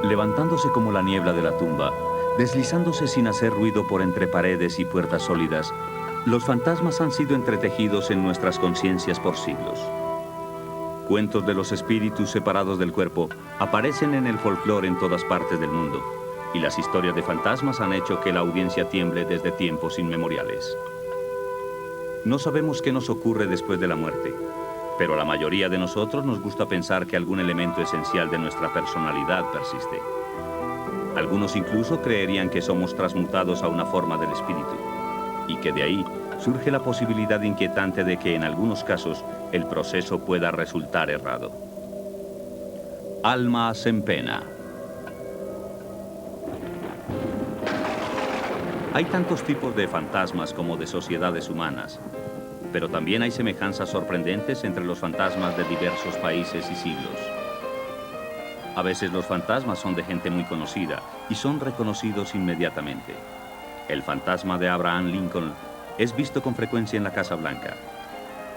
Levantándose como la niebla de la tumba, deslizándose sin hacer ruido por entre paredes y puertas sólidas, los fantasmas han sido entretejidos en nuestras conciencias por siglos. Cuentos de los espíritus separados del cuerpo aparecen en el folclore en todas partes del mundo, y las historias de fantasmas han hecho que la audiencia tiemble desde tiempos inmemoriales. No sabemos qué nos ocurre después de la muerte, pero a la mayoría de nosotros nos gusta pensar que algún elemento esencial de nuestra personalidad persiste. Algunos incluso creerían que somos transmutados a una forma del espíritu, y que de ahí surge la posibilidad inquietante de que en algunos casos el proceso pueda resultar errado. Almas en pena. Hay tantos tipos de fantasmas como de sociedades humanas, pero también hay semejanzas sorprendentes entre los fantasmas de diversos países y siglos. A veces los fantasmas son de gente muy conocida y son reconocidos inmediatamente. El fantasma de Abraham Lincoln es visto con frecuencia en la Casa Blanca.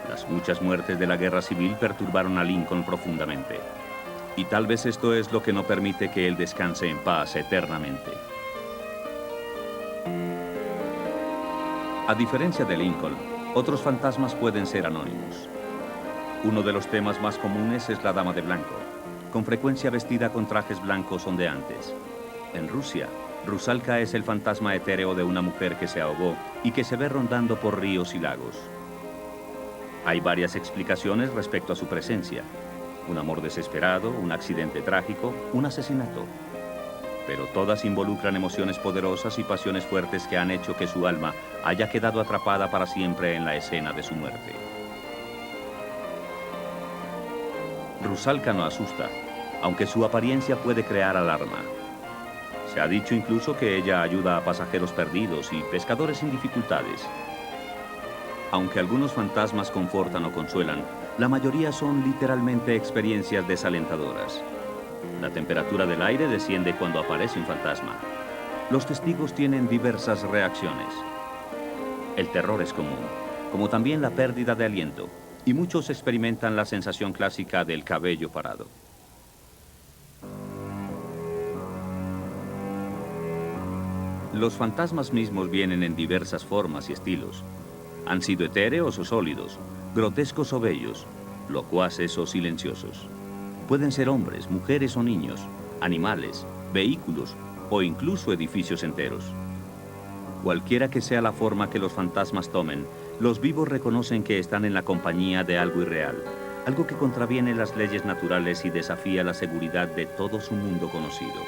Las muchas muertes de la Guerra Civil perturbaron a Lincoln profundamente. Y tal vez esto es lo que no permite que él descanse en paz eternamente. A diferencia de Lincoln, otros fantasmas pueden ser anónimos. Uno de los temas más comunes es la Dama de Blanco, con frecuencia vestida con trajes blancos ondeantes. En Rusia, Rusalka es el fantasma etéreo de una mujer que se ahogó y que se ve rondando por ríos y lagos. Hay varias explicaciones respecto a su presencia. Un amor desesperado, un accidente trágico, un asesinato. Pero todas involucran emociones poderosas y pasiones fuertes que han hecho que su alma haya quedado atrapada para siempre en la escena de su muerte. Rusalka no asusta, aunque su apariencia puede crear alarma. Se ha dicho incluso que ella ayuda a pasajeros perdidos y pescadores sin dificultades. Aunque algunos fantasmas confortan o consuelan, la mayoría son literalmente experiencias desalentadoras. La temperatura del aire desciende cuando aparece un fantasma. Los testigos tienen diversas reacciones. El terror es común, como también la pérdida de aliento, y muchos experimentan la sensación clásica del cabello parado. Los fantasmas mismos vienen en diversas formas y estilos. Han sido etéreos o sólidos, grotescos o bellos, locuaces o silenciosos. Pueden ser hombres, mujeres o niños, animales, vehículos o incluso edificios enteros. Cualquiera que sea la forma que los fantasmas tomen, los vivos reconocen que están en la compañía de algo irreal, algo que contraviene las leyes naturales y desafía la seguridad de todo su mundo conocido.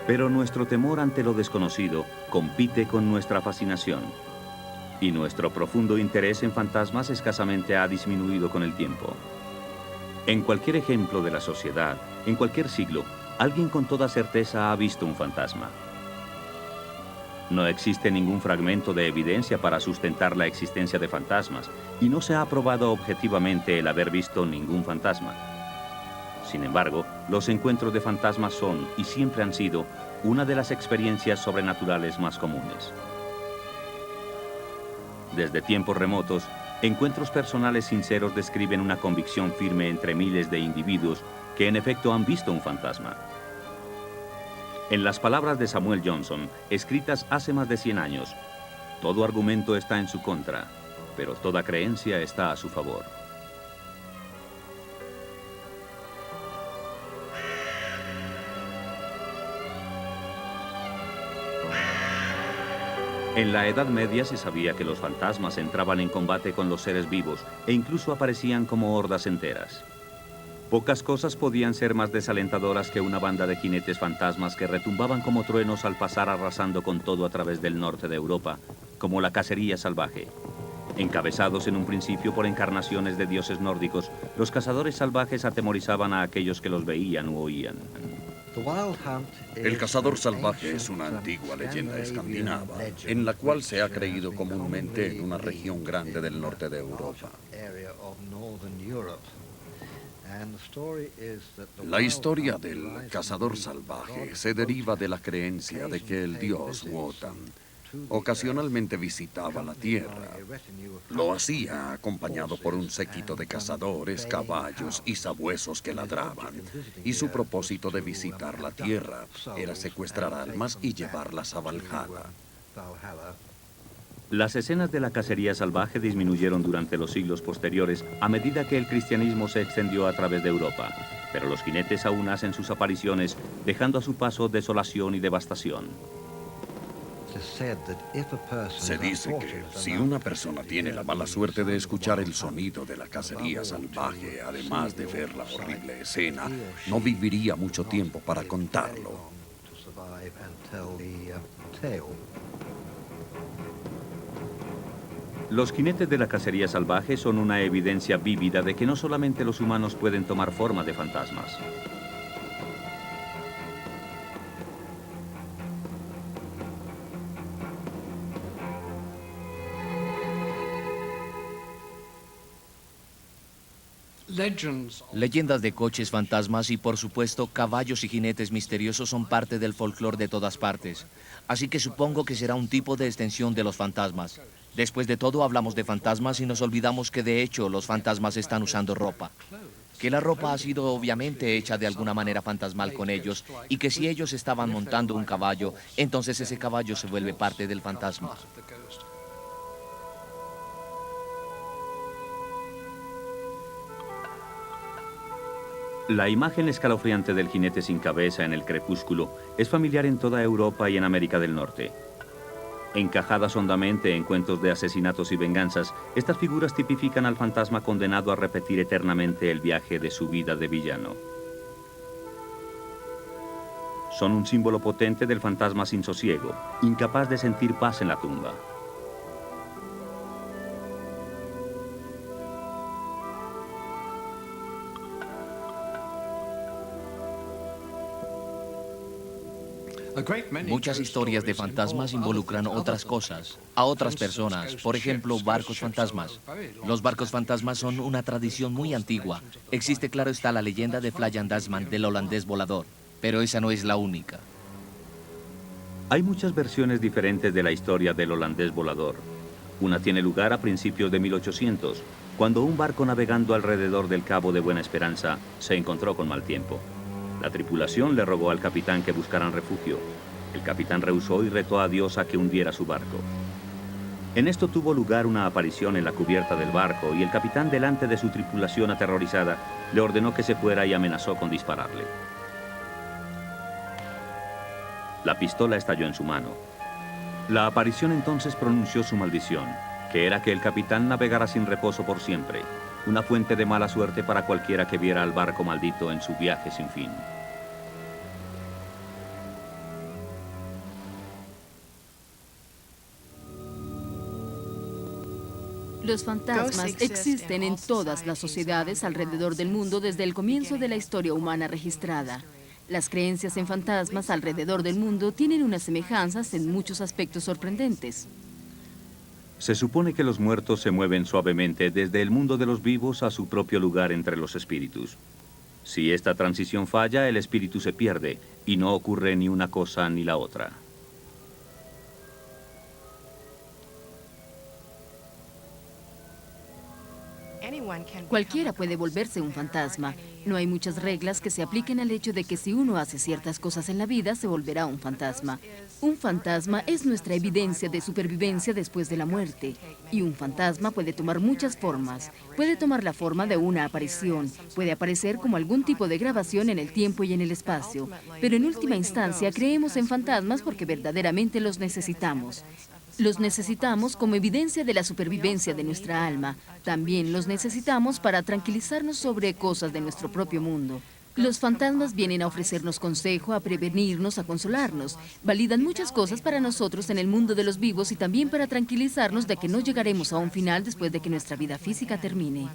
Pero nuestro temor ante lo desconocido compite con nuestra fascinación. Y nuestro profundo interés en fantasmas escasamente ha disminuido con el tiempo. En cualquier ejemplo de la sociedad, en cualquier siglo, alguien con toda certeza ha visto un fantasma. No existe ningún fragmento de evidencia para sustentar la existencia de fantasmas, y no se ha probado objetivamente el haber visto ningún fantasma. Sin embargo, los encuentros de fantasmas son, y siempre han sido, una de las experiencias sobrenaturales más comunes. Desde tiempos remotos, encuentros personales sinceros describen una convicción firme entre miles de individuos que en efecto han visto un fantasma. En las palabras de Samuel Johnson, escritas hace más de 100 años, todo argumento está en su contra, pero toda creencia está a su favor. En la Edad Media se sabía que los fantasmas entraban en combate con los seres vivos e incluso aparecían como hordas enteras. Pocas cosas podían ser más desalentadoras que una banda de jinetes fantasmas que retumbaban como truenos al pasar arrasando con todo a través del norte de Europa, como la cacería salvaje. Encabezados en un principio por encarnaciones de dioses nórdicos, los cazadores salvajes atemorizaban a aquellos que los veían u oían. El cazador salvaje es una antigua leyenda escandinava, en la cual se ha creído comúnmente en una región grande del norte de Europa. La historia del cazador salvaje se deriva de la creencia de que el dios Wotan Ocasionalmente visitaba la tierra. Lo hacía acompañado por un séquito de cazadores, caballos y sabuesos que ladraban. Y su propósito de visitar la tierra era secuestrar almas y llevarlas a Valhalla. Las escenas de la cacería salvaje disminuyeron durante los siglos posteriores a medida que el cristianismo se extendió a través de Europa, pero los jinetes aún hacen sus apariciones, dejando a su paso desolación y devastación. Se dice que si una persona tiene la mala suerte de escuchar el sonido de la cacería salvaje, además de ver la horrible escena, no viviría mucho tiempo para contarlo. Los jinetes de la cacería salvaje son una evidencia vívida de que no solamente los humanos pueden tomar forma de fantasmas. Leyendas de coches fantasmas y, por supuesto, caballos y jinetes misteriosos son parte del folclore de todas partes. Así que supongo que será un tipo de extensión de los fantasmas. Después de todo, hablamos de fantasmas y nos olvidamos que, de hecho, los fantasmas están usando ropa. Que la ropa ha sido obviamente hecha de alguna manera fantasmal con ellos y que si ellos estaban montando un caballo, entonces ese caballo se vuelve parte del fantasma. La imagen escalofriante del jinete sin cabeza en el crepúsculo es familiar en toda Europa y en América del Norte. Encajadas hondamente en cuentos de asesinatos y venganzas, estas figuras tipifican al fantasma condenado a repetir eternamente el viaje de su vida de villano. Son un símbolo potente del fantasma sin sosiego, incapaz de sentir paz en la tumba. Muchas historias de fantasmas involucran otras cosas, a otras personas, por ejemplo, barcos fantasmas. Los barcos fantasmas son una tradición muy antigua. Existe, claro está, la leyenda de Flyandasman, del holandés volador, pero esa no es la única. Hay muchas versiones diferentes de la historia del holandés volador. Una tiene lugar a principios de 1800, cuando un barco navegando alrededor del Cabo de Buena Esperanza se encontró con mal tiempo. La tripulación le rogó al capitán que buscaran refugio. El capitán rehusó y retó a Dios a que hundiera su barco. En esto tuvo lugar una aparición en la cubierta del barco y el capitán, delante de su tripulación aterrorizada, le ordenó que se fuera y amenazó con dispararle. La pistola estalló en su mano. La aparición entonces pronunció su maldición, que era que el capitán navegara sin reposo por siempre, una fuente de mala suerte para cualquiera que viera al barco maldito en su viaje sin fin. Los fantasmas existen en todas las sociedades alrededor del mundo desde el comienzo de la historia humana registrada. Las creencias en fantasmas alrededor del mundo tienen unas semejanzas en muchos aspectos sorprendentes. Se supone que los muertos se mueven suavemente desde el mundo de los vivos a su propio lugar entre los espíritus. Si esta transición falla, el espíritu se pierde y no ocurre ni una cosa ni la otra. Cualquiera puede volverse un fantasma. No hay muchas reglas que se apliquen al hecho de que si uno hace ciertas cosas en la vida, se volverá un fantasma. Un fantasma es nuestra evidencia de supervivencia después de la muerte. Y un fantasma puede tomar muchas formas. Puede tomar la forma de una aparición. Puede aparecer como algún tipo de grabación en el tiempo y en el espacio. Pero en última instancia, creemos en fantasmas porque verdaderamente los necesitamos. Los necesitamos como evidencia de la supervivencia de nuestra alma. También los necesitamos para tranquilizarnos sobre cosas de nuestro propio mundo. Los fantasmas vienen a ofrecernos consejo, a prevenirnos, a consolarnos. Validan muchas cosas para nosotros en el mundo de los vivos y también para tranquilizarnos de que no llegaremos a un final después de que nuestra vida física termine.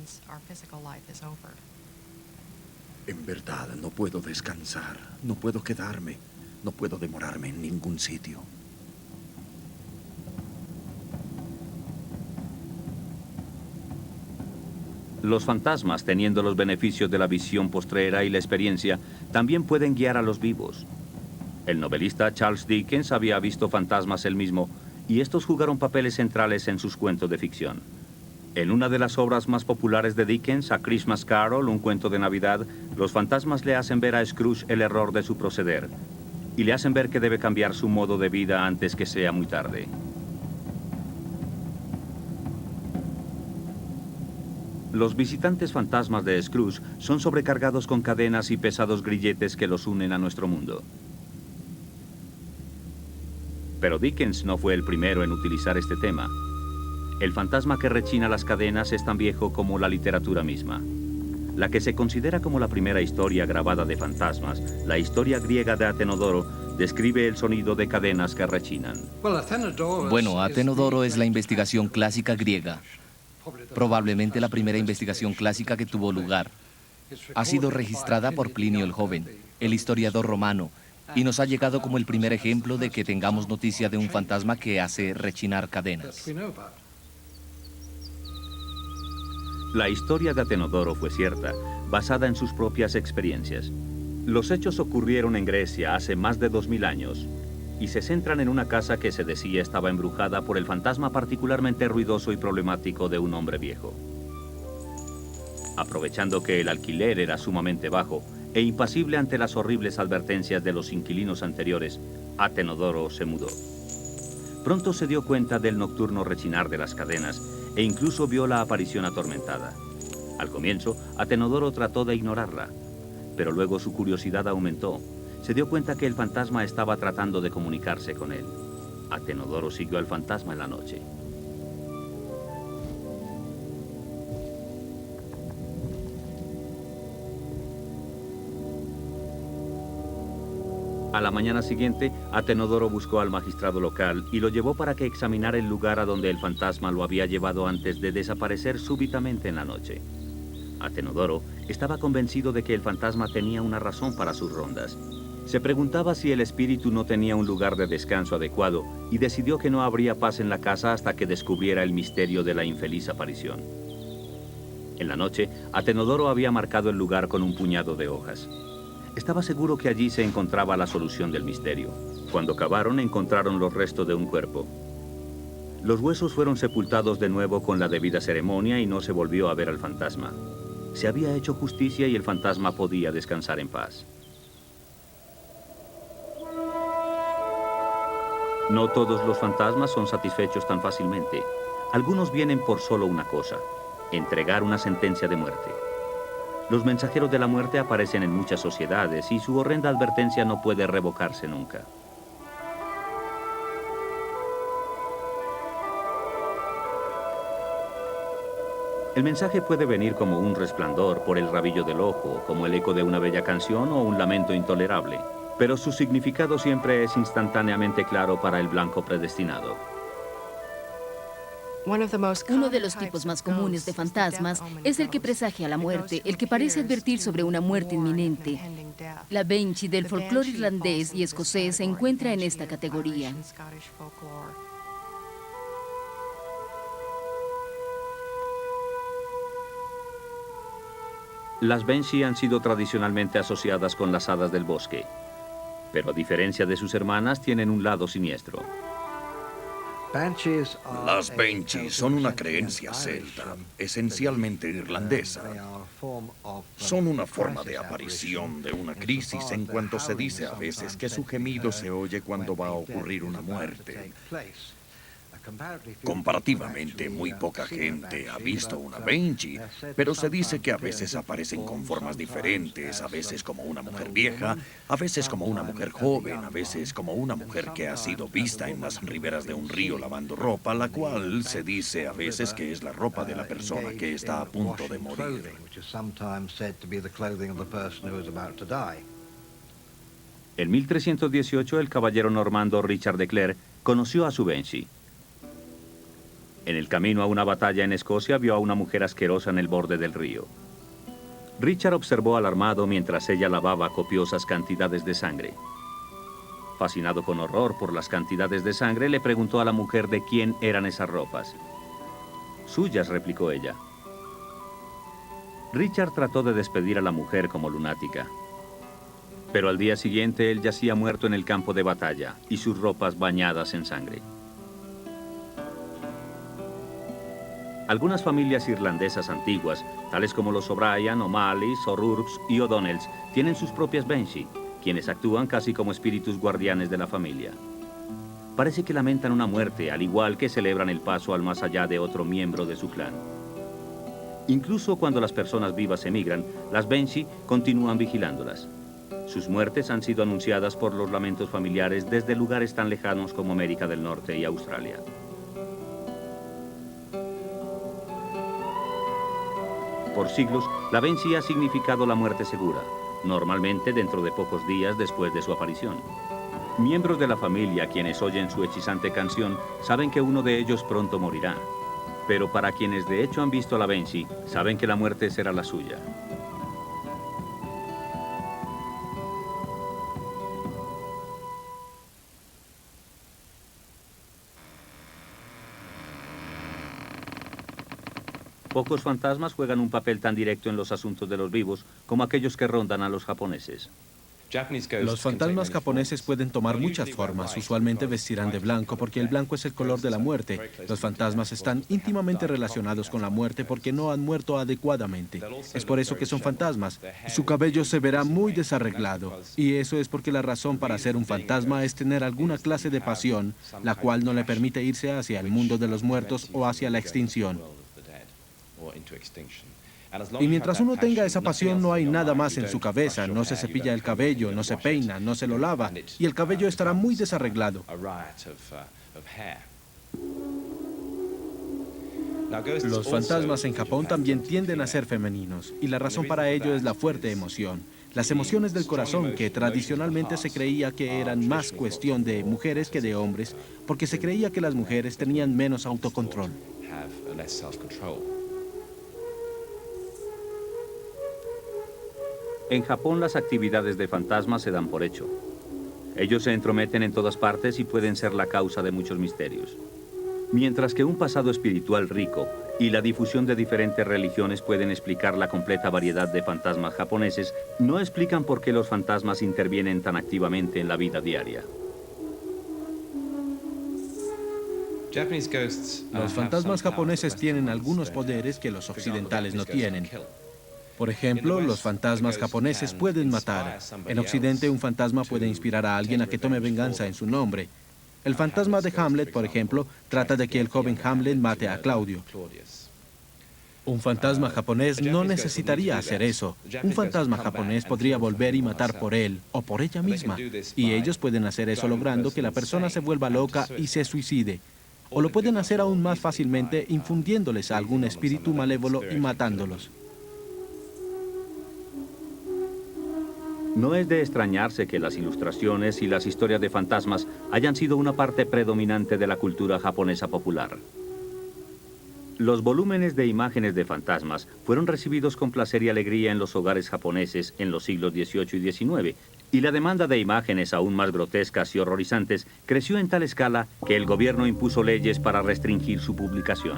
En verdad, no puedo descansar, no puedo quedarme, no puedo demorarme en ningún sitio. Los fantasmas, teniendo los beneficios de la visión postrera y la experiencia, también pueden guiar a los vivos. El novelista Charles Dickens había visto fantasmas él mismo y estos jugaron papeles centrales en sus cuentos de ficción. En una de las obras más populares de Dickens, A Christmas Carol, un cuento de Navidad, los fantasmas le hacen ver a Scrooge el error de su proceder y le hacen ver que debe cambiar su modo de vida antes que sea muy tarde. Los visitantes fantasmas de Scrooge son sobrecargados con cadenas y pesados grilletes que los unen a nuestro mundo. Pero Dickens no fue el primero en utilizar este tema. El fantasma que rechina las cadenas es tan viejo como la literatura misma. La que se considera como la primera historia grabada de fantasmas, la historia griega de Atenodoro, describe el sonido de cadenas que rechinan. Bueno, Atenodoro es la investigación clásica griega. Probablemente la primera investigación clásica que tuvo lugar. Ha sido registrada por Plinio el Joven, el historiador romano, y nos ha llegado como el primer ejemplo de que tengamos noticia de un fantasma que hace rechinar cadenas. La historia de Atenodoro fue cierta, basada en sus propias experiencias. Los hechos ocurrieron en Grecia hace más de 2000 años y se centran en una casa que se decía estaba embrujada por el fantasma particularmente ruidoso y problemático de un hombre viejo. Aprovechando que el alquiler era sumamente bajo e impasible ante las horribles advertencias de los inquilinos anteriores, Atenodoro se mudó. Pronto se dio cuenta del nocturno rechinar de las cadenas e incluso vio la aparición atormentada. Al comienzo, Atenodoro trató de ignorarla, pero luego su curiosidad aumentó. Se dio cuenta que el fantasma estaba tratando de comunicarse con él. Atenodoro siguió al fantasma en la noche. A la mañana siguiente, Atenodoro buscó al magistrado local y lo llevó para que examinara el lugar a donde el fantasma lo había llevado antes de desaparecer súbitamente en la noche. Atenodoro estaba convencido de que el fantasma tenía una razón para sus rondas. Se preguntaba si el espíritu no tenía un lugar de descanso adecuado y decidió que no habría paz en la casa hasta que descubriera el misterio de la infeliz aparición. En la noche, Atenodoro había marcado el lugar con un puñado de hojas. Estaba seguro que allí se encontraba la solución del misterio. Cuando cavaron, encontraron los restos de un cuerpo. Los huesos fueron sepultados de nuevo con la debida ceremonia y no se volvió a ver al fantasma. Se había hecho justicia y el fantasma podía descansar en paz. No todos los fantasmas son satisfechos tan fácilmente. Algunos vienen por solo una cosa: entregar una sentencia de muerte. Los mensajeros de la muerte aparecen en muchas sociedades y su horrenda advertencia no puede revocarse nunca. El mensaje puede venir como un resplandor por el rabillo del ojo, como el eco de una bella canción o un lamento intolerable, pero su significado siempre es instantáneamente claro para el blanco predestinado. Uno de los tipos más comunes de fantasmas es el que presagia la muerte, el que parece advertir sobre una muerte inminente. La Banshee del folclore irlandés y escocés se encuentra en esta categoría. Las Banshee han sido tradicionalmente asociadas con las hadas del bosque, pero a diferencia de sus hermanas, tienen un lado siniestro. Las Banshee son una creencia celta, esencialmente irlandesa. Son una forma de aparición de una crisis en cuanto se dice a veces que su gemido se oye cuando va a ocurrir una muerte. Comparativamente, muy poca gente ha visto una Banshee, pero se dice que a veces aparecen con formas diferentes, a veces como una mujer vieja, a veces como una mujer joven, a veces como una mujer que ha sido vista en las riberas de un río lavando ropa, la cual se dice a veces que es la ropa de la persona que está a punto de morir. En 1318, el caballero normando Richard de Clare conoció a su Banshee. En el camino a una batalla en Escocia vio a una mujer asquerosa en el borde del río. Richard observó alarmado mientras ella lavaba copiosas cantidades de sangre. Fascinado con horror por las cantidades de sangre, le preguntó a la mujer de quién eran esas ropas. Suyas, replicó ella. Richard trató de despedir a la mujer como lunática. Pero al día siguiente él yacía muerto en el campo de batalla y sus ropas bañadas en sangre. Algunas familias irlandesas antiguas, tales como los O'Brien, O'Malley's, O'Rourke's y O'Donnells, tienen sus propias Banshee, quienes actúan casi como espíritus guardianes de la familia. Parece que lamentan una muerte, al igual que celebran el paso al más allá de otro miembro de su clan. Incluso cuando las personas vivas emigran, las Banshee continúan vigilándolas. Sus muertes han sido anunciadas por los lamentos familiares desde lugares tan lejanos como América del Norte y Australia. Por siglos, la Banshee ha significado la muerte segura, normalmente dentro de pocos días después de su aparición. Miembros de la familia quienes oyen su hechizante canción saben que uno de ellos pronto morirá. Pero para quienes de hecho han visto a la Banshee, saben que la muerte será la suya. Pocos fantasmas juegan un papel tan directo en los asuntos de los vivos como aquellos que rondan a los japoneses. Los fantasmas japoneses pueden tomar muchas formas. Usualmente vestirán de blanco porque el blanco es el color de la muerte. Los fantasmas están íntimamente relacionados con la muerte porque no han muerto adecuadamente. Es por eso que son fantasmas. Su cabello se verá muy desarreglado. Y eso es porque la razón para ser un fantasma es tener alguna clase de pasión, la cual no le permite irse hacia el mundo de los muertos o hacia la extinción. Y mientras uno tenga esa pasión, no hay nada más en su cabeza. No se cepilla el cabello, no se peina, no se lo lava, y el cabello estará muy desarreglado. Los fantasmas en Japón también tienden a ser femeninos, y la razón para ello es la fuerte emoción. Las emociones del corazón, que tradicionalmente se creía que eran más cuestión de mujeres que de hombres, porque se creía que las mujeres tenían menos autocontrol. En Japón las actividades de fantasmas se dan por hecho. Ellos se entrometen en todas partes y pueden ser la causa de muchos misterios. Mientras que un pasado espiritual rico y la difusión de diferentes religiones pueden explicar la completa variedad de fantasmas japoneses, no explican por qué los fantasmas intervienen tan activamente en la vida diaria. Los fantasmas japoneses tienen algunos poderes que los occidentales no tienen. Por ejemplo, los fantasmas japoneses pueden matar. En Occidente, un fantasma puede inspirar a alguien a que tome venganza en su nombre. El fantasma de Hamlet, por ejemplo, trata de que el joven Hamlet mate a Claudio. Un fantasma japonés no necesitaría hacer eso. Un fantasma japonés podría volver y matar por él o por ella misma. Y ellos pueden hacer eso logrando que la persona se vuelva loca y se suicide. O lo pueden hacer aún más fácilmente infundiéndoles a algún espíritu malévolo y matándolos. No es de extrañarse que las ilustraciones y las historias de fantasmas hayan sido una parte predominante de la cultura japonesa popular. Los volúmenes de imágenes de fantasmas fueron recibidos con placer y alegría en los hogares japoneses en los siglos XVIII y XIX, y la demanda de imágenes aún más grotescas y horrorizantes creció en tal escala que el gobierno impuso leyes para restringir su publicación.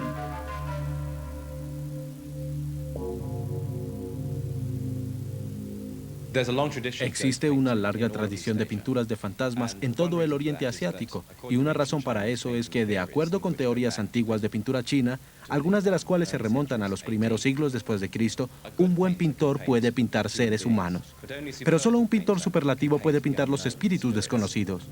Existe una larga tradición de pinturas de fantasmas en todo el Oriente Asiático, y una razón para eso es que, de acuerdo con teorías antiguas de pintura china, algunas de las cuales se remontan a los primeros siglos después de Cristo, un buen pintor puede pintar seres humanos. Pero solo un pintor superlativo puede pintar los espíritus desconocidos.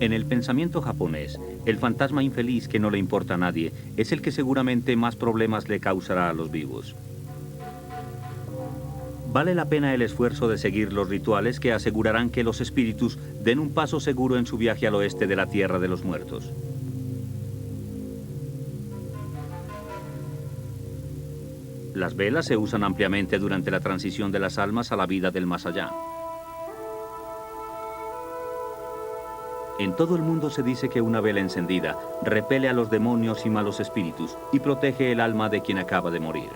En el pensamiento japonés, el fantasma infeliz que no le importa a nadie es el que seguramente más problemas le causará a los vivos. Vale la pena el esfuerzo de seguir los rituales que asegurarán que los espíritus den un paso seguro en su viaje al oeste de la Tierra de los Muertos. Las velas se usan ampliamente durante la transición de las almas a la vida del más allá. En todo el mundo se dice que una vela encendida repele a los demonios y malos espíritus y protege el alma de quien acaba de morir.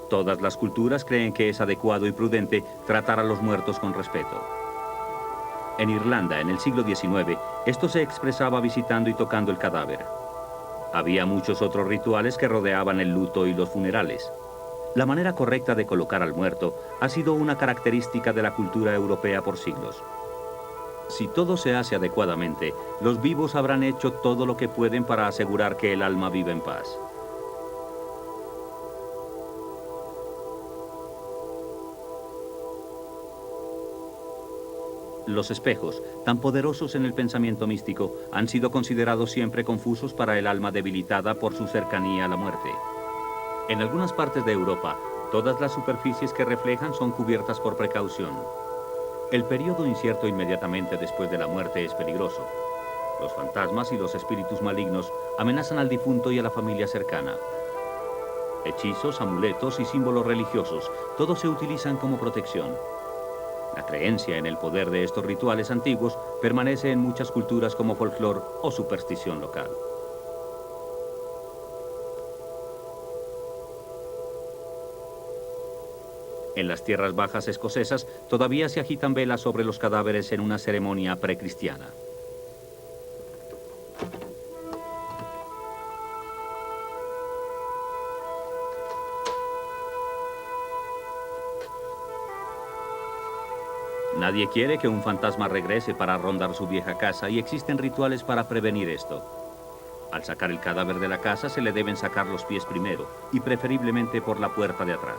Todas las culturas creen que es adecuado y prudente tratar a los muertos con respeto. En Irlanda, en el siglo XIX, esto se expresaba visitando y tocando el cadáver. Había muchos otros rituales que rodeaban el luto y los funerales. La manera correcta de colocar al muerto ha sido una característica de la cultura europea por siglos. Si todo se hace adecuadamente, los vivos habrán hecho todo lo que pueden para asegurar que el alma vive en paz. Los espejos, tan poderosos en el pensamiento místico, han sido considerados siempre confusos para el alma debilitada por su cercanía a la muerte. En algunas partes de Europa, todas las superficies que reflejan son cubiertas por precaución. El periodo incierto inmediatamente después de la muerte es peligroso. Los fantasmas y los espíritus malignos amenazan al difunto y a la familia cercana. Hechizos, amuletos y símbolos religiosos, todos se utilizan como protección. La creencia en el poder de estos rituales antiguos permanece en muchas culturas como folclore o superstición local. En las tierras bajas escocesas todavía se agitan velas sobre los cadáveres en una ceremonia precristiana. Nadie quiere que un fantasma regrese para rondar su vieja casa y existen rituales para prevenir esto. Al sacar el cadáver de la casa se le deben sacar los pies primero y preferiblemente por la puerta de atrás.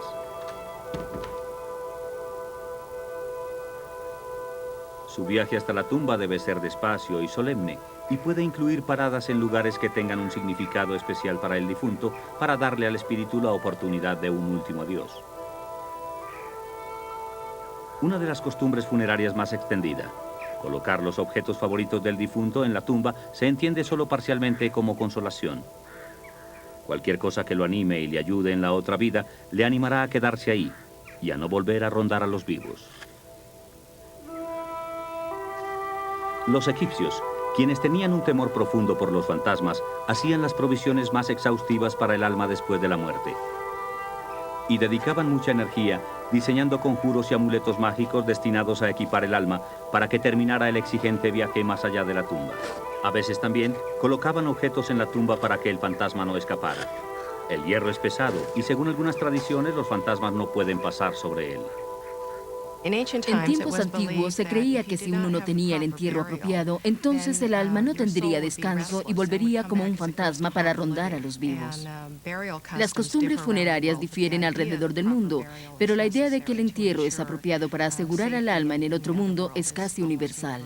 Su viaje hasta la tumba debe ser despacio y solemne y puede incluir paradas en lugares que tengan un significado especial para el difunto para darle al espíritu la oportunidad de un último adiós. Una de las costumbres funerarias más extendida, colocar los objetos favoritos del difunto en la tumba, se entiende solo parcialmente como consolación. Cualquier cosa que lo anime y le ayude en la otra vida, le animará a quedarse ahí y a no volver a rondar a los vivos. Los egipcios, quienes tenían un temor profundo por los fantasmas, hacían las provisiones más exhaustivas para el alma después de la muerte. Y dedicaban mucha energía diseñando conjuros y amuletos mágicos destinados a equipar el alma para que terminara el exigente viaje más allá de la tumba. A veces también colocaban objetos en la tumba para que el fantasma no escapara. El hierro es pesado y según algunas tradiciones los fantasmas no pueden pasar sobre él. En tiempos antiguos se creía que si uno no tenía el entierro apropiado, entonces el alma no tendría descanso y volvería como un fantasma para rondar a los vivos. Las costumbres funerarias difieren alrededor del mundo, pero la idea de que el entierro es apropiado para asegurar al alma en el otro mundo es casi universal.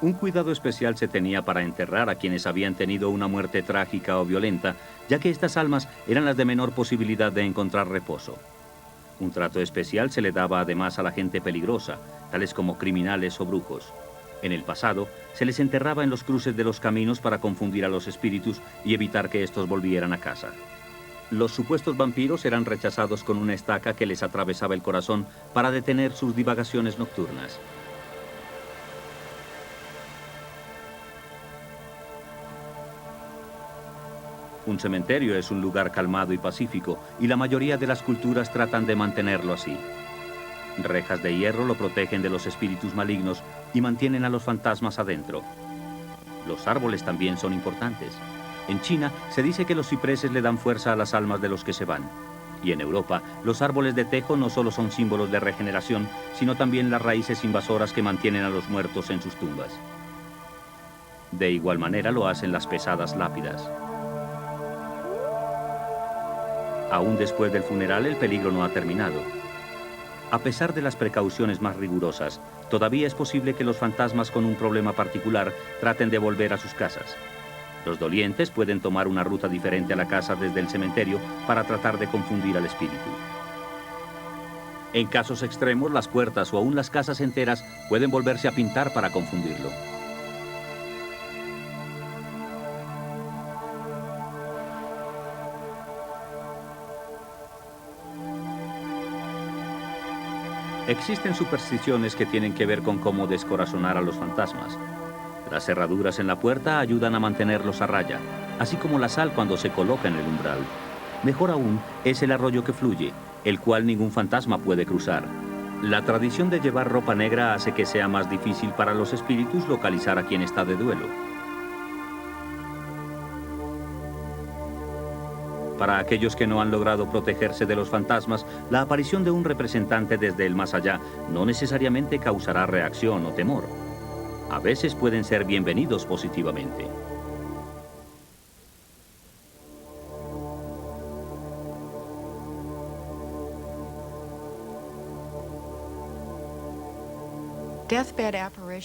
Un cuidado especial se tenía para enterrar a quienes habían tenido una muerte trágica o violenta, ya que estas almas eran las de menor posibilidad de encontrar reposo. Un trato especial se le daba además a la gente peligrosa, tales como criminales o brujos. En el pasado, se les enterraba en los cruces de los caminos para confundir a los espíritus y evitar que estos volvieran a casa. Los supuestos vampiros eran rechazados con una estaca que les atravesaba el corazón para detener sus divagaciones nocturnas. Un cementerio es un lugar calmado y pacífico, y la mayoría de las culturas tratan de mantenerlo así. Rejas de hierro lo protegen de los espíritus malignos y mantienen a los fantasmas adentro. Los árboles también son importantes. En China se dice que los cipreses le dan fuerza a las almas de los que se van. Y en Europa, los árboles de tejo no solo son símbolos de regeneración, sino también las raíces invasoras que mantienen a los muertos en sus tumbas. De igual manera lo hacen las pesadas lápidas. Aún después del funeral, el peligro no ha terminado. A pesar de las precauciones más rigurosas, todavía es posible que los fantasmas con un problema particular traten de volver a sus casas. Los dolientes pueden tomar una ruta diferente a la casa desde el cementerio para tratar de confundir al espíritu. En casos extremos, las puertas o aún las casas enteras pueden volverse a pintar para confundirlo. Existen supersticiones que tienen que ver con cómo descorazonar a los fantasmas. Las cerraduras en la puerta ayudan a mantenerlos a raya, así como la sal cuando se coloca en el umbral. Mejor aún es el arroyo que fluye, el cual ningún fantasma puede cruzar. La tradición de llevar ropa negra hace que sea más difícil para los espíritus localizar a quien está de duelo. Para aquellos que no han logrado protegerse de los fantasmas, la aparición de un representante desde el más allá no necesariamente causará reacción o temor. A veces pueden ser bienvenidos positivamente.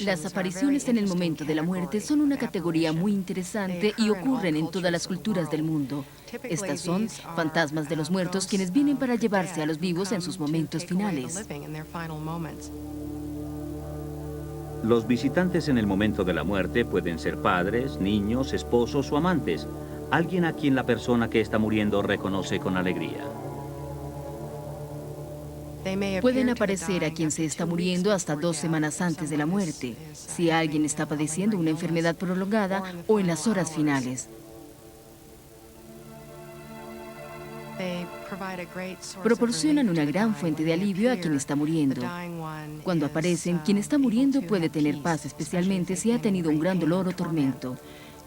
Las apariciones en el momento de la muerte son una categoría muy interesante y ocurren en todas las culturas del mundo. Estas son fantasmas de los muertos quienes vienen para llevarse a los vivos en sus momentos finales. Los visitantes en el momento de la muerte pueden ser padres, niños, esposos o amantes, alguien a quien la persona que está muriendo reconoce con alegría. Pueden aparecer a quien se está muriendo hasta 2 semanas antes de la muerte, si alguien está padeciendo una enfermedad prolongada o en las horas finales. Proporcionan una gran fuente de alivio a quien está muriendo. Cuando aparecen, quien está muriendo puede tener paz, especialmente si ha tenido un gran dolor o tormento.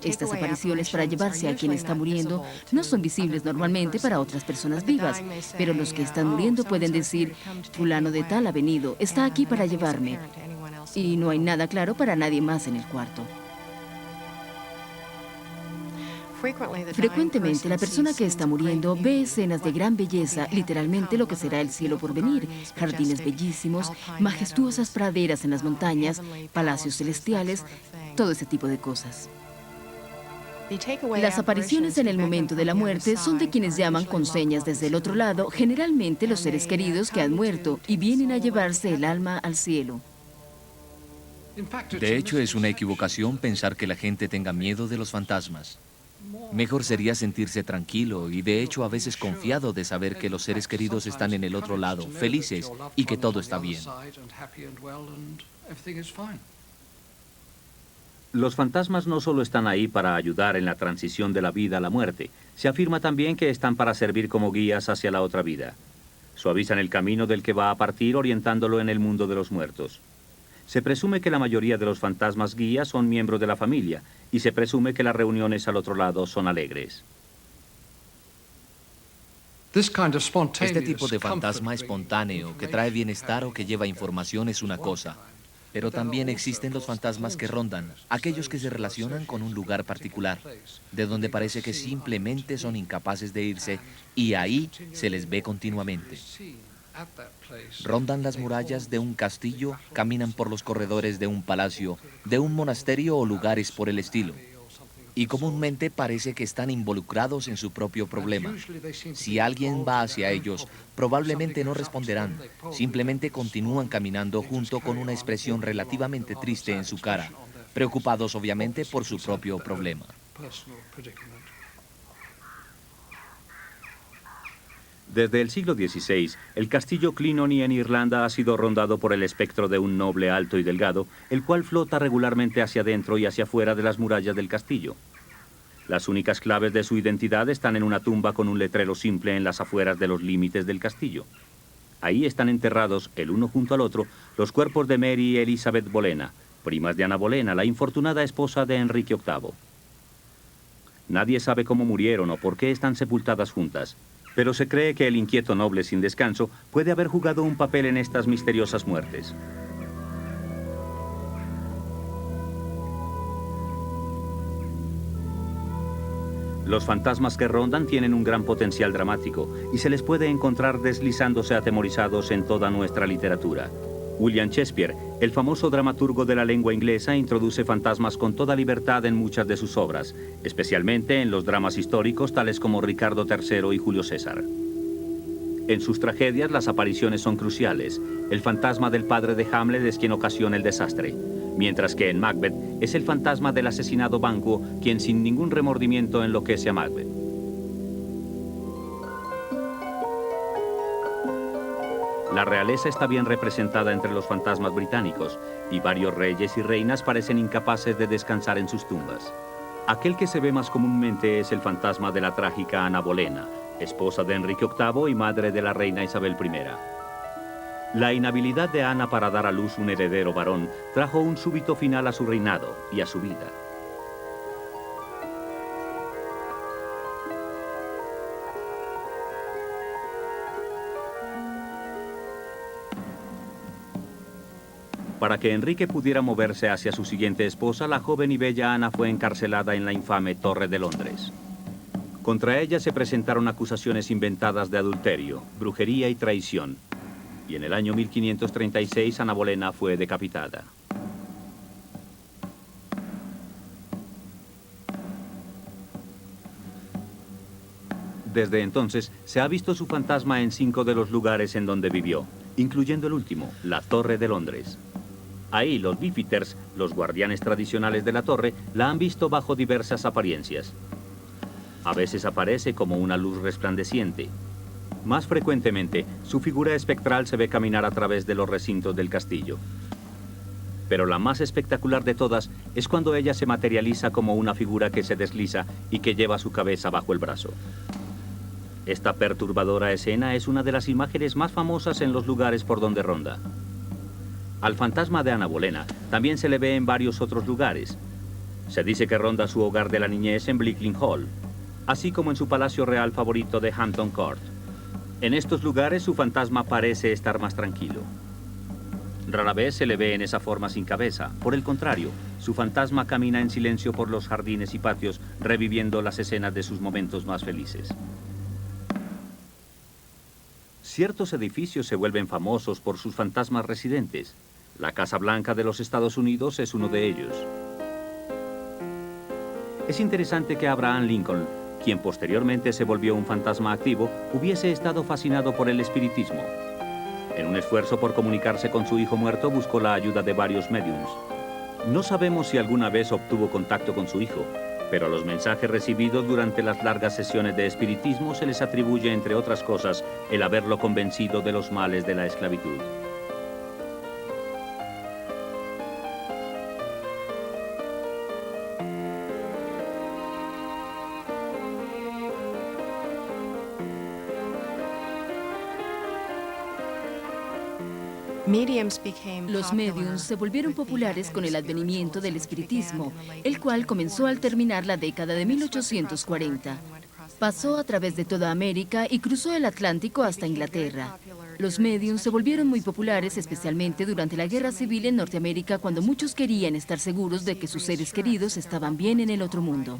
Estas apariciones para llevarse a quien está muriendo no son visibles normalmente para otras personas vivas, pero los que están muriendo pueden decir, fulano de tal ha venido, está aquí para llevarme. Y no hay nada claro para nadie más en el cuarto. Frecuentemente la persona que está muriendo ve escenas de gran belleza, literalmente lo que será el cielo por venir, jardines bellísimos, majestuosas praderas en las montañas, palacios celestiales, todo ese tipo de cosas. Las apariciones en el momento de la muerte son de quienes llaman con señas desde el otro lado, generalmente los seres queridos que han muerto y vienen a llevarse el alma al cielo. De hecho, es una equivocación pensar que la gente tenga miedo de los fantasmas. Mejor sería sentirse tranquilo y de hecho a veces confiado de saber que los seres queridos están en el otro lado, felices y que todo está bien. Los fantasmas no solo están ahí para ayudar en la transición de la vida a la muerte, se afirma también que están para servir como guías hacia la otra vida. Suavizan el camino del que va a partir orientándolo en el mundo de los muertos. Se presume que la mayoría de los fantasmas guías son miembros de la familia y se presume que las reuniones al otro lado son alegres. Este tipo de fantasma espontáneo que trae bienestar o que lleva información es una cosa. Pero también existen los fantasmas que rondan, aquellos que se relacionan con un lugar particular, de donde parece que simplemente son incapaces de irse y ahí se les ve continuamente. Rondan las murallas de un castillo, caminan por los corredores de un palacio, de un monasterio o lugares por el estilo. Y comúnmente parece que están involucrados en su propio problema. Si alguien va hacia ellos, probablemente no responderán. Simplemente continúan caminando junto con una expresión relativamente triste en su cara, preocupados obviamente por su propio problema. Desde el siglo XVI, el castillo Clynoni en Irlanda ha sido rondado por el espectro de un noble alto y delgado, el cual flota regularmente hacia adentro y hacia afuera de las murallas del castillo. Las únicas claves de su identidad están en una tumba con un letrero simple en las afueras de los límites del castillo. Ahí están enterrados, el uno junto al otro, los cuerpos de Mary y Elizabeth Bolena, primas de Ana Bolena, la infortunada esposa de Enrique VIII. Nadie sabe cómo murieron o por qué están sepultadas juntas, pero se cree que el inquieto noble sin descanso puede haber jugado un papel en estas misteriosas muertes. Los fantasmas que rondan tienen un gran potencial dramático y se les puede encontrar deslizándose atemorizados en toda nuestra literatura. William Shakespeare, el famoso dramaturgo de la lengua inglesa, introduce fantasmas con toda libertad en muchas de sus obras, especialmente en los dramas históricos tales como Ricardo III y Julio César. En sus tragedias las apariciones son cruciales. El fantasma del padre de Hamlet es quien ocasiona el desastre, mientras que en Macbeth es el fantasma del asesinado Banquo quien sin ningún remordimiento enloquece a Macbeth. La realeza está bien representada entre los fantasmas británicos y varios reyes y reinas parecen incapaces de descansar en sus tumbas. Aquel que se ve más comúnmente es el fantasma de la trágica Ana Bolena, esposa de Enrique VIII y madre de la reina Isabel I. La inhabilidad de Ana para dar a luz un heredero varón trajo un súbito final a su reinado y a su vida. Para que Enrique pudiera moverse hacia su siguiente esposa, la joven y bella Ana fue encarcelada en la infame Torre de Londres. Contra ella se presentaron acusaciones inventadas de adulterio, brujería y traición. Y en el año 1536 Ana Bolena fue decapitada. Desde entonces, se ha visto su fantasma en 5 de los lugares en donde vivió, incluyendo el último, la Torre de Londres. Ahí los Beefeaters, los guardianes tradicionales de la torre, la han visto bajo diversas apariencias. A veces aparece como una luz resplandeciente. Más frecuentemente, su figura espectral se ve caminar a través de los recintos del castillo. Pero la más espectacular de todas es cuando ella se materializa como una figura que se desliza y que lleva su cabeza bajo el brazo. Esta perturbadora escena es una de las imágenes más famosas en los lugares por donde ronda. Al fantasma de Ana Bolena también se le ve en varios otros lugares. Se dice que ronda su hogar de la niñez en Bleakling Hall, así como en su palacio real favorito de Hampton Court. En estos lugares su fantasma parece estar más tranquilo. Rara vez se le ve en esa forma sin cabeza. Por el contrario, su fantasma camina en silencio por los jardines y patios, reviviendo las escenas de sus momentos más felices. Ciertos edificios se vuelven famosos por sus fantasmas residentes. La Casa Blanca de los Estados Unidos es uno de ellos. Es interesante que Abraham Lincoln, quien posteriormente se volvió un fantasma activo, hubiese estado fascinado por el espiritismo. En un esfuerzo por comunicarse con su hijo muerto, buscó la ayuda de varios médiums. No sabemos si alguna vez obtuvo contacto con su hijo, pero a los mensajes recibidos durante las largas sesiones de espiritismo se les atribuye, entre otras cosas, el haberlo convencido de los males de la esclavitud. Los médiums se volvieron populares con el advenimiento del espiritismo, el cual comenzó al terminar la década de 1840. Pasó a través de toda América y cruzó el Atlántico hasta Inglaterra. Los médiums se volvieron muy populares, especialmente durante la Guerra Civil en Norteamérica, cuando muchos querían estar seguros de que sus seres queridos estaban bien en el otro mundo.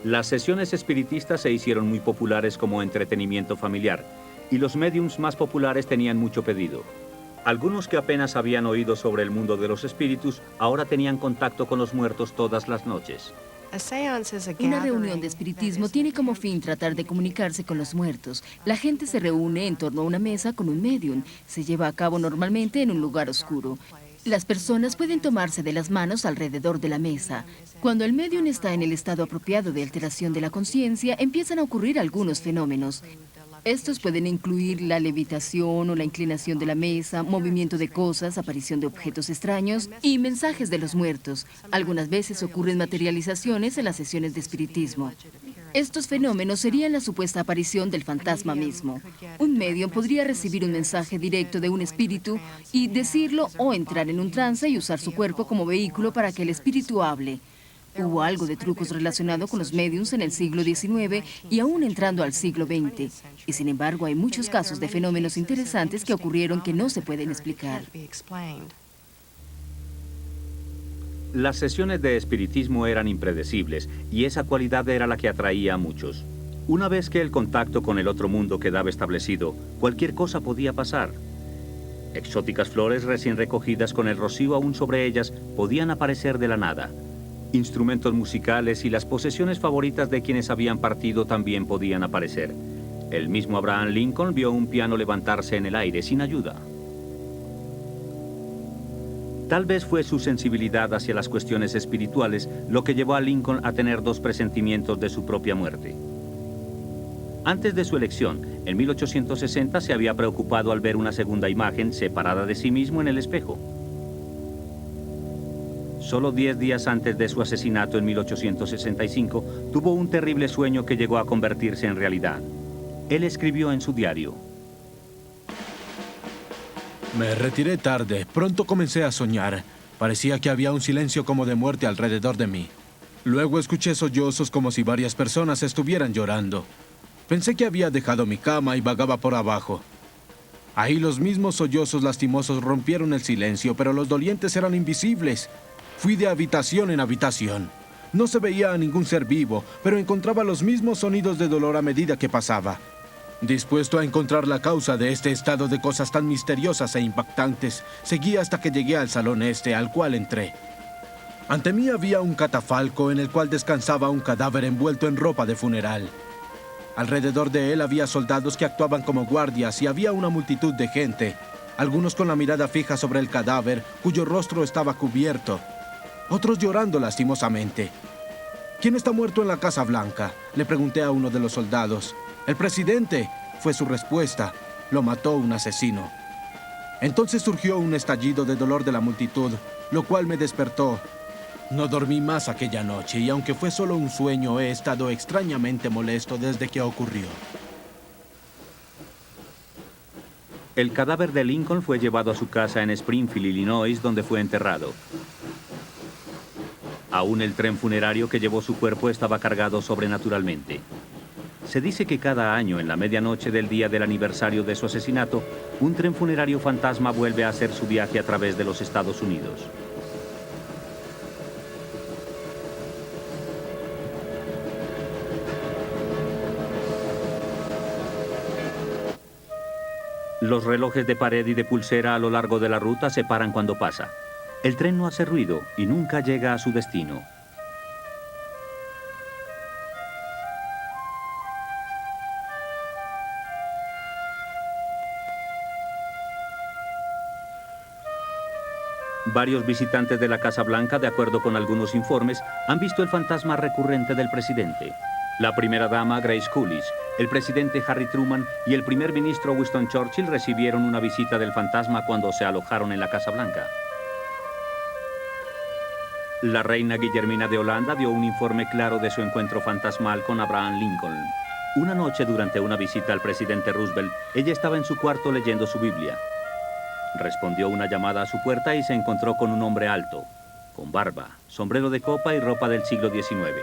Las sesiones espiritistas se hicieron muy populares como entretenimiento familiar, y los médiums más populares tenían mucho pedido. Algunos que apenas habían oído sobre el mundo de los espíritus, ahora tenían contacto con los muertos todas las noches. Una reunión de espiritismo tiene como fin tratar de comunicarse con los muertos. La gente se reúne en torno a una mesa con un médium. Se lleva a cabo normalmente en un lugar oscuro. Las personas pueden tomarse de las manos alrededor de la mesa. Cuando el médium está en el estado apropiado de alteración de la conciencia, empiezan a ocurrir algunos fenómenos. Estos pueden incluir la levitación o la inclinación de la mesa, movimiento de cosas, aparición de objetos extraños y mensajes de los muertos. Algunas veces ocurren materializaciones en las sesiones de espiritismo. Estos fenómenos serían la supuesta aparición del fantasma mismo. Un medium podría recibir un mensaje directo de un espíritu y decirlo, o entrar en un trance y usar su cuerpo como vehículo para que el espíritu hable. Hubo algo de trucos relacionado con los médiums en el siglo XIX y aún entrando al siglo XX. Y sin embargo, hay muchos casos de fenómenos interesantes que ocurrieron que no se pueden explicar. Las sesiones de espiritismo eran impredecibles y esa cualidad era la que atraía a muchos. Una vez que el contacto con el otro mundo quedaba establecido, cualquier cosa podía pasar. Exóticas flores recién recogidas con el rocío aún sobre ellas podían aparecer de la nada. Instrumentos musicales y las posesiones favoritas de quienes habían partido también podían aparecer. El mismo Abraham Lincoln vio un piano levantarse en el aire sin ayuda. Tal vez fue su sensibilidad hacia las cuestiones espirituales lo que llevó a Lincoln a tener 2 presentimientos de su propia muerte. Antes de su elección, en 1860 se había preocupado al ver una segunda imagen separada de sí mismo en el espejo. Solo 10 días antes de su asesinato en 1865, tuvo un terrible sueño que llegó a convertirse en realidad. Él escribió en su diario: Me retiré tarde. Pronto comencé a soñar. Parecía que había un silencio como de muerte alrededor de mí. Luego escuché sollozos como si varias personas estuvieran llorando. Pensé que había dejado mi cama y vagaba por abajo. Ahí los mismos sollozos lastimosos rompieron el silencio, pero los dolientes eran invisibles. Fui de habitación en habitación. No se veía a ningún ser vivo, pero encontraba los mismos sonidos de dolor a medida que pasaba. Dispuesto a encontrar la causa de este estado de cosas tan misteriosas e impactantes, seguí hasta que llegué al salón este, al cual entré. Ante mí había un catafalco en el cual descansaba un cadáver envuelto en ropa de funeral. Alrededor de él había soldados que actuaban como guardias y había una multitud de gente, algunos con la mirada fija sobre el cadáver, cuyo rostro estaba cubierto, otros llorando lastimosamente. ¿Quién está muerto en la Casa Blanca?, le pregunté a uno de los soldados. «El presidente», fue su respuesta. «Lo mató un asesino». Entonces surgió un estallido de dolor de la multitud, lo cual me despertó. No dormí más aquella noche y aunque fue solo un sueño, he estado extrañamente molesto desde que ocurrió. El cadáver de Lincoln fue llevado a su casa en Springfield, Illinois, donde fue enterrado. Aún el tren funerario que llevó su cuerpo estaba cargado sobrenaturalmente. Se dice que cada año, en la medianoche del día del aniversario de su asesinato, un tren funerario fantasma vuelve a hacer su viaje a través de los Estados Unidos. Los relojes de pared y de pulsera a lo largo de la ruta se paran cuando pasa. El tren no hace ruido y nunca llega a su destino. Varios visitantes de la Casa Blanca, de acuerdo con algunos informes, han visto el fantasma recurrente del presidente. La primera dama, Grace Coolidge, el presidente Harry Truman y el primer ministro Winston Churchill recibieron una visita del fantasma cuando se alojaron en la Casa Blanca. La reina Guillermina de Holanda dio un informe claro de su encuentro fantasmal con Abraham Lincoln. Una noche, durante una visita al presidente Roosevelt, ella estaba en su cuarto leyendo su Biblia. Respondió una llamada a su puerta y se encontró con un hombre alto, con barba, sombrero de copa y ropa del siglo XIX.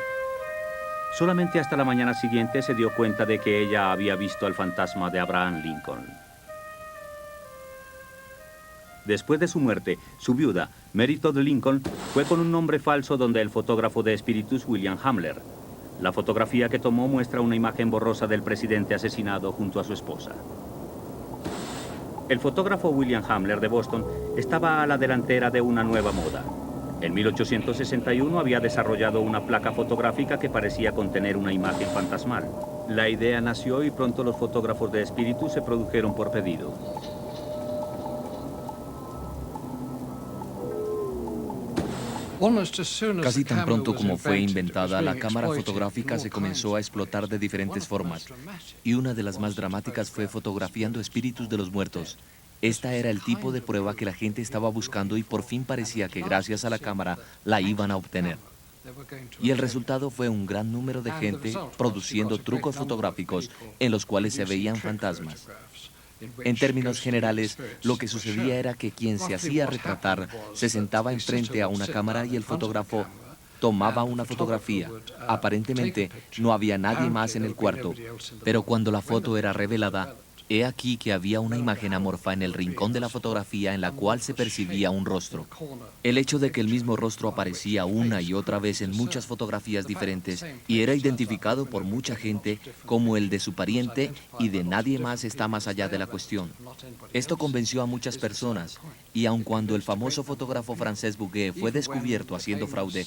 Solamente hasta la mañana siguiente se dio cuenta de que ella había visto al fantasma de Abraham Lincoln. Después de su muerte, su viuda, Mary Todd Lincoln, fue con un nombre falso donde el fotógrafo de espíritus William Hamler. La fotografía que tomó muestra una imagen borrosa del presidente asesinado junto a su esposa. El fotógrafo William Hamler de Boston estaba a la delantera de una nueva moda. En 1861 había desarrollado una placa fotográfica que parecía contener una imagen fantasmal. La idea nació y pronto los fotógrafos de espíritus se produjeron por pedido. Casi tan pronto como fue inventada, la cámara fotográfica se comenzó a explotar de diferentes formas. Y una de las más dramáticas fue fotografiando espíritus de los muertos. Esta era el tipo de prueba que la gente estaba buscando y por fin parecía que gracias a la cámara la iban a obtener. Y el resultado fue un gran número de gente produciendo trucos fotográficos en los cuales se veían fantasmas. En términos generales, lo que sucedía era que quien se hacía retratar se sentaba enfrente a una cámara y el fotógrafo tomaba una fotografía. Aparentemente no había nadie más en el cuarto, pero cuando la foto era revelada, he aquí que había una imagen amorfa en el rincón de la fotografía en la cual se percibía un rostro. El hecho de que el mismo rostro aparecía una y otra vez en muchas fotografías diferentes y era identificado por mucha gente como el de su pariente y de nadie más está más allá de la cuestión. Esto convenció a muchas personas y aun cuando el famoso fotógrafo francés Bouguer fue descubierto haciendo fraude,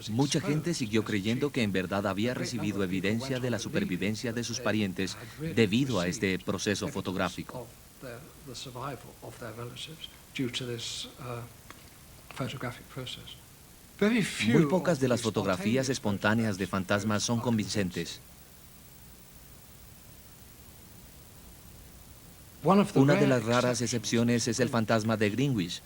mucha gente siguió creyendo que en verdad había recibido evidencia de la supervivencia de sus parientes debido a este proceso fotográfico. Muy pocas de las fotografías espontáneas de fantasmas son convincentes. Una de las raras excepciones es el fantasma de Greenwich.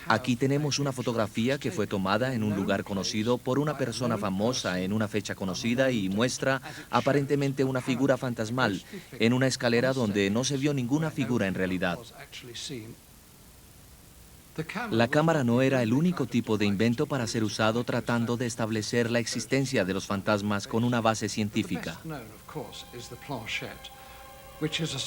Aquí tenemos una fotografía que fue tomada en un lugar conocido por una persona famosa en una fecha conocida y muestra aparentemente una figura fantasmal en una escalera donde no se vio ninguna figura en realidad. La cámara no era el único tipo de invento para ser usado tratando de establecer la existencia de los fantasmas con una base científica.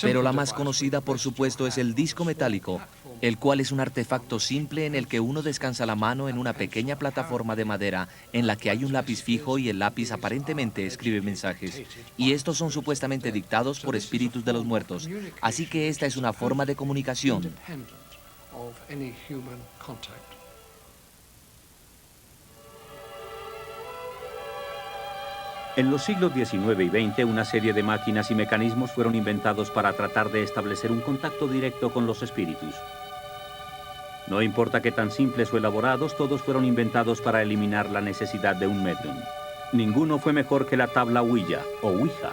Pero la más conocida, por supuesto, es el disco metálico, el cual es un artefacto simple en el que uno descansa la mano en una pequeña plataforma de madera en la que hay un lápiz fijo y el lápiz aparentemente escribe mensajes. Y estos son supuestamente dictados por espíritus de los muertos. Así que esta es una forma de comunicación. En los siglos XIX y XX, una serie de máquinas y mecanismos fueron inventados para tratar de establecer un contacto directo con los espíritus. No importa qué tan simples o elaborados, todos fueron inventados para eliminar la necesidad de un medium. Ninguno fue mejor que la tabla Ouija o Ouija.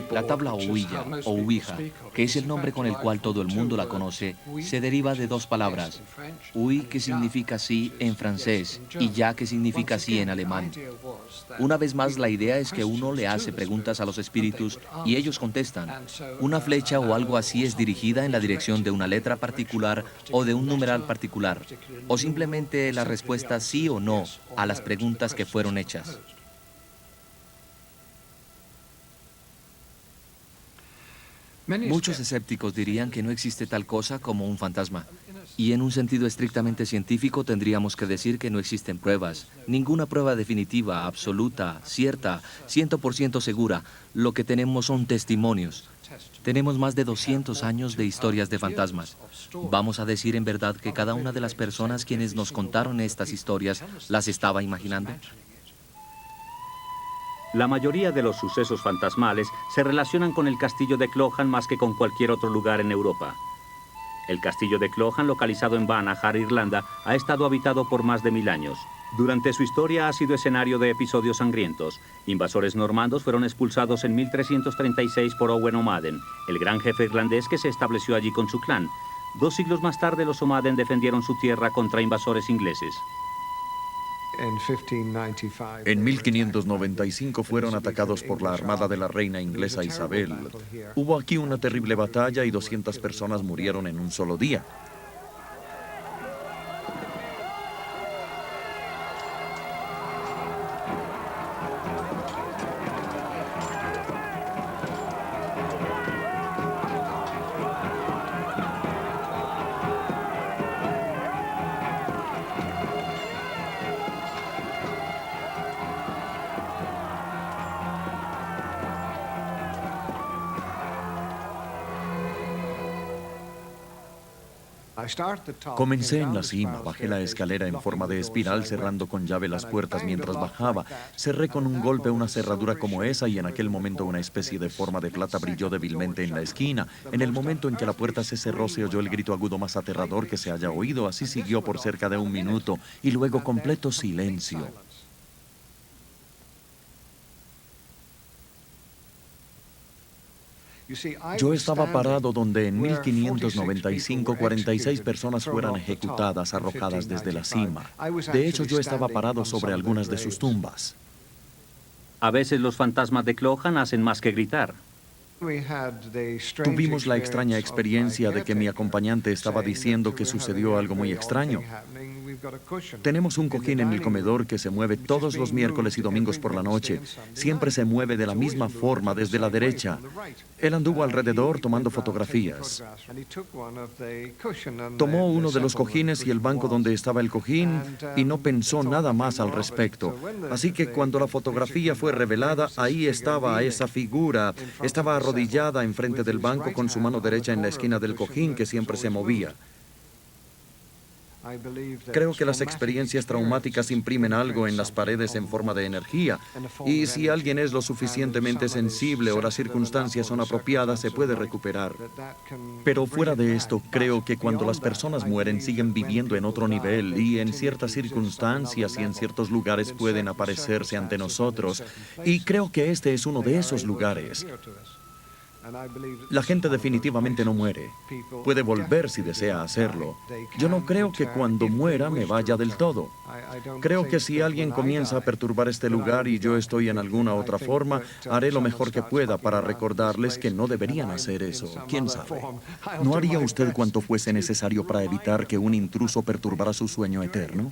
La tabla Ouija o Ouija, que es el nombre con el cual todo el mundo la conoce, se deriva de dos palabras. Oui, que significa sí en francés, y ya, que significa sí en alemán. Una vez más, la idea es que uno le hace preguntas a los espíritus y ellos contestan. Una flecha o algo así es dirigida en la dirección de una letra particular o de un numeral particular, o simplemente la respuesta sí o no a las preguntas que fueron hechas. Muchos escépticos dirían que no existe tal cosa como un fantasma. Y en un sentido estrictamente científico tendríamos que decir que no existen pruebas. Ninguna prueba definitiva, absoluta, cierta, 100% segura. Lo que tenemos son testimonios. Tenemos más de 200 años de historias de fantasmas. ¿Vamos a decir en verdad que cada una de las personas quienes nos contaron estas historias las estaba imaginando? La mayoría de los sucesos fantasmales se relacionan con el castillo de Clohan más que con cualquier otro lugar en Europa. El castillo de Clohan, localizado en Banagher, Irlanda, ha estado habitado por más de 1000 años. Durante su historia ha sido escenario de episodios sangrientos. Invasores normandos fueron expulsados en 1336 por Owen O'Madden, el gran jefe irlandés que se estableció allí con su clan. 2 siglos más tarde, los O'Madden defendieron su tierra contra invasores ingleses. En 1595 fueron atacados por la armada de la reina inglesa Isabel. Hubo aquí una terrible batalla y 200 personas murieron en un solo día. Comencé en la cima, bajé la escalera en forma de espiral cerrando con llave las puertas mientras bajaba. Cerré con un golpe una cerradura como esa y en aquel momento una especie de forma de plata brilló débilmente en la esquina. En el momento en que la puerta se cerró se oyó el grito agudo más aterrador que se haya oído. Así siguió por cerca de 1 minuto y luego completo silencio. Yo estaba parado donde en 1595 46 personas fueran ejecutadas, arrojadas desde la cima. De hecho, yo estaba parado sobre algunas de sus tumbas. A veces los fantasmas de Clohan hacen más que gritar. Tuvimos la extraña experiencia de que mi acompañante estaba diciendo que sucedió algo muy extraño. Tenemos un cojín en el comedor que se mueve todos los miércoles y domingos por la noche. Siempre se mueve de la misma forma desde la derecha. Él anduvo alrededor tomando fotografías. Tomó uno de los cojines y el banco donde estaba el cojín y no pensó nada más al respecto. Así que cuando la fotografía fue revelada, ahí estaba esa figura. Estaba arrodillada enfrente del banco con su mano derecha en la esquina del cojín que siempre se movía. Creo que las experiencias traumáticas imprimen algo en las paredes en forma de energía, y si alguien es lo suficientemente sensible o las circunstancias son apropiadas, se puede recuperar. Pero fuera de esto, creo que cuando las personas mueren siguen viviendo en otro nivel y en ciertas circunstancias y en ciertos lugares pueden aparecerse ante nosotros, y creo que este es uno de esos lugares. La gente definitivamente no muere. Puede volver si desea hacerlo. Yo no creo que cuando muera me vaya del todo. Creo que si alguien comienza a perturbar este lugar y yo estoy en alguna otra forma, haré lo mejor que pueda para recordarles que no deberían hacer eso. ¿Quién sabe? ¿No haría usted cuanto fuese necesario para evitar que un intruso perturbara su sueño eterno?